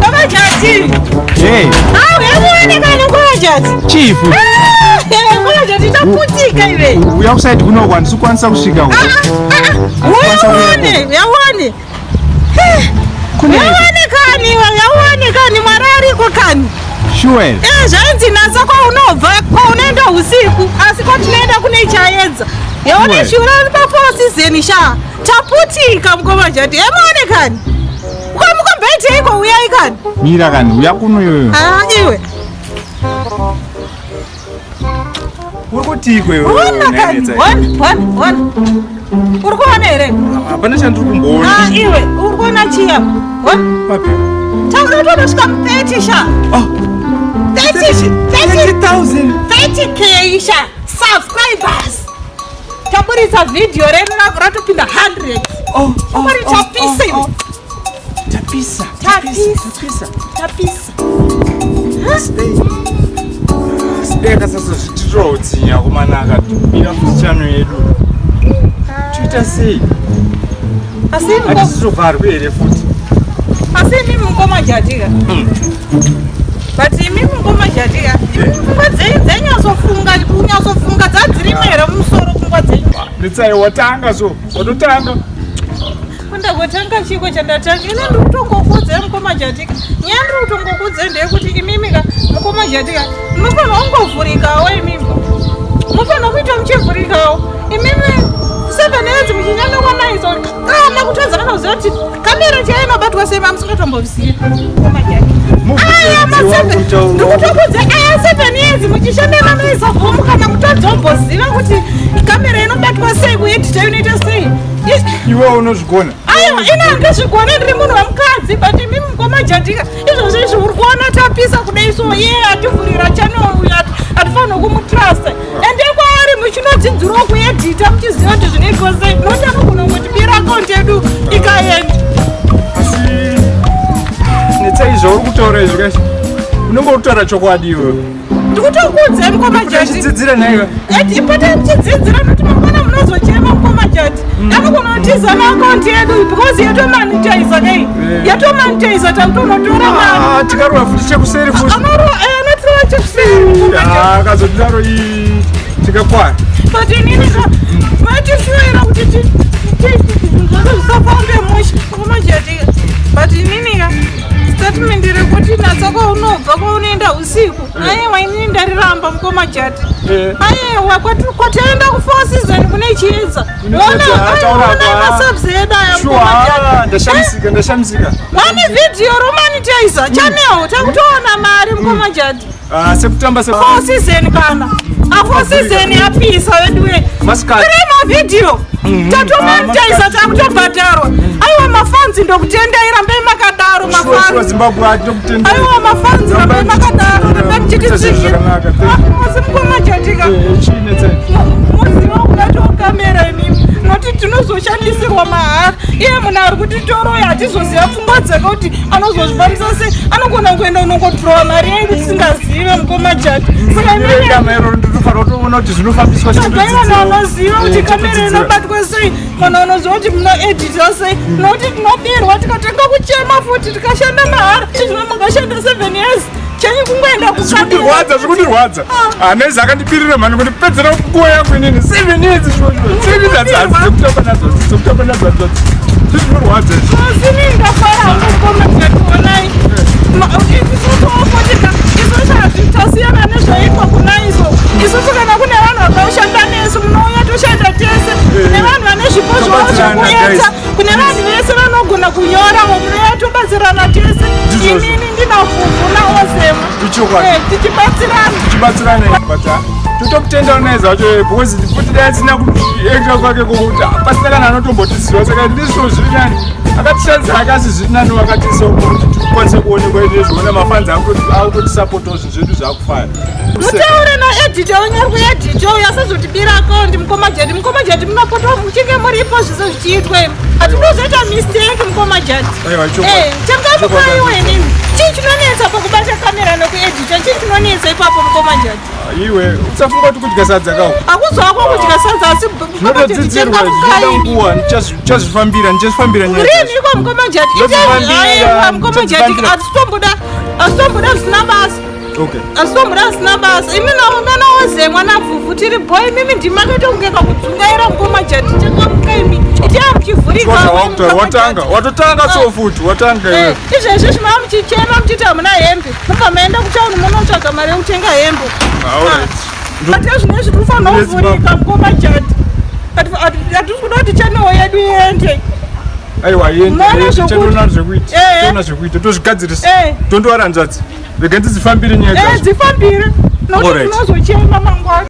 Baba Jati. Yamuoneka kwa Jati. Chief. Kwa Jati taputika iwe. Uya kuside kuno kwanza ukwanisa kusvika uko. Yaone. Yaonekani marari kwa kani. Sure. Zvanzi nasa kwa unobva kwa unaenda usiku asi kwa tunaenda kune chaedza. Yaone shura pa 4 season sha. Taputika mkoma Jati. Yamuonekani. Kwa mkombete iko uya ikani. Mira kani uya kuno yoyo. Iwe. Urikuti ikwe yoyo. Wana. Urikuona ere? Hapana chandiri kumboona. Iwe, urikuona chiya? Papi. Takunoto nosvika 30 sha. 30,000. 30K sha. Subscribers. Taburitsa video renu ratopinda 100. Uri tapisa iwe. Tapisa. Sideka sasa zvitinodzinya kumanaka tupira futi chano yedu. Twitter sei. Hatisitovharwi here futi. Asi mimi mukoma Jatika. But mimi mukoma Jatika. Pfungwa dzenyasofunga dzadzirimera mumusoro pfungwa dzenyu. Netsai watanga so. Watotanga. Kunda kutanga chiko chandatanga. Ine ndiri kutongokudza mukoma Jatika. Nyandiri kutongokudza ndeyekuti imimika mukoma Jatika. Munofanira kungovhurikawo imimi. Munofanira kuita muchivhurikawo. Imimi 7 years muchinyanya kwanaiso kana kutadza kana kuziva kuti kamera chainobatwa sei mamusingatomboziva mukoma Jatika. Ndikutokudza aya 7 years muchishandira noisa bhomu kana mutadzomboziva kuti kamera inobatwa sei kuedita inoita sei. Iwe unozvigona? Aiwa, ina handizvigona ndiri munhu wemukadzi but mimi mukoma Jatika izvozvo izvi uri kuona tapisa kudai so ativhurira channel uyu hatifanira kumutrust ende kwaari muchinodzidzirawo kuedita muchiziva kuti zvinoitwa sei noti anogona kungotibira akaunti yedu ikaenda. Asi netsai zvauri kutaura izvi kashi unongorutaura chokwadi iwe. Ndikutokudza mukoma Jatika. Chidzidzira naiwe. Ipota muchidzidzira noti mangwana munozochema mukoma Jatika. Anogona kutiza maakaunti yedu because yatomanitiza dai. Yatomanitiza takutonotora mari. Tikarova futi chekuseri futi. Anotora chekuseri. Akazotidaro tikakwana. But inini matishuira kuti zvisafambe musha mukoma Jatika. But inini statement rekuti natsa kwaunobva kwaunoenda usiku aiwa inini ndariramba mukoma Jatika. Aiwa kwataenda ku4 season kune chiedza masubseda mukoma Jatika. Ndashamisika. Vane video romanitiza channel takutoona mari mukoma Jatika. September 4 season kana. 4 season yapisa weduwe. Prima video. Tatomanitiza takutobhadharwa. Aiwa mafanzi ndokutendaira mbei makadaro mafanzi. Aiwa mafanzi mbei makadaro mbemchitiziki. Mukoma Jatika. Muziva kudato kamera imimi. Noti tinozoshandisirwa mahara. Iye munhu ari kutitoro hatizoziva pfungwa dzake kuti anozozvifambisa sei. Anogona kuenda unongodhirowa mari yedu tisingazive mukoma Jatika. Saka imaiva vanoziva kuti kamera inobatwa sei. Vanhu vanoziva kuti munoedita sei. Noti tinobirwa tikatenga kuchema futi tikashanda mahara. Izvino mukashanda 7 years. Chenyi kungoenda kukamera. Zvikutirwadza. Hanezi akandibirira mhani kuti pedzera nguva yangu inini 7 years dzekutamba nadzo. Zvinorwadza. Asini ndafara mukoma Jatika onai. Isusuofotika isusu tasiyana nezvaitwa kunaiso. Isusu kana kune vanhu vanoshanda nesu munouya toshanda tese. Kune vanhu vane zvipo zvavo zvekuedza. Kune vanhu vese vanogona kunyora munouya tobatsirana tese. Inini ndinafufu naozema. Tichibatsirana. Totokutenda unaiza wacho because futi dai sina kuenga kwake kokuti pasina kana anotombotiziva saka ndizvo zviri nani akatishandisa akasi zviri nani wakatiisa kuti tikwanise kuonekwa izvezviona mafanzi akutisapotao zvinhu zvedu zvakufara. Mutaure naedita unyari kuedita uyu asazotibira akaunti mukoma Jatika. Mukoma Jatika munopota muchinge muripo zvise zvichiitwa imi. Hatinozoita mistake mukoma Jatika. Changamukwaiwa inini. Chii chinonetsa pakubata kamera nekuedita? Chii chinonetsa ipapo mukoma Jatika? Iwe usafunga kuti kudya sadza kawo. Akuzwako kudya sadza asi zvinotodzidzirwa zvinoda nguva. Ndichazvifambira nyaya rini kwa mukoma jati mukoma jati asitomboda zvisina basa asitomboda zvisina basa imi naungana wozemwa navhuvhu tiri bhoi mimi ndimakatongeka kudzungaira mukoma jati takamukaimi watotanga so futi watanga izvezvi zvimava muchichema muchiti hamuna hembe mukamaenda kutauni munotsvaga mari yekutenga hembe ate zvine zvitofanira kuvhurika mukoma jati hatisi kuda kuti chaneo yedu iende aiwa iendeona zvekuita tozvigadzirisa tondowaranzvadzi rega ndidzifambire nyaya dzacho dzifambire nokuti tinozochema mangwana.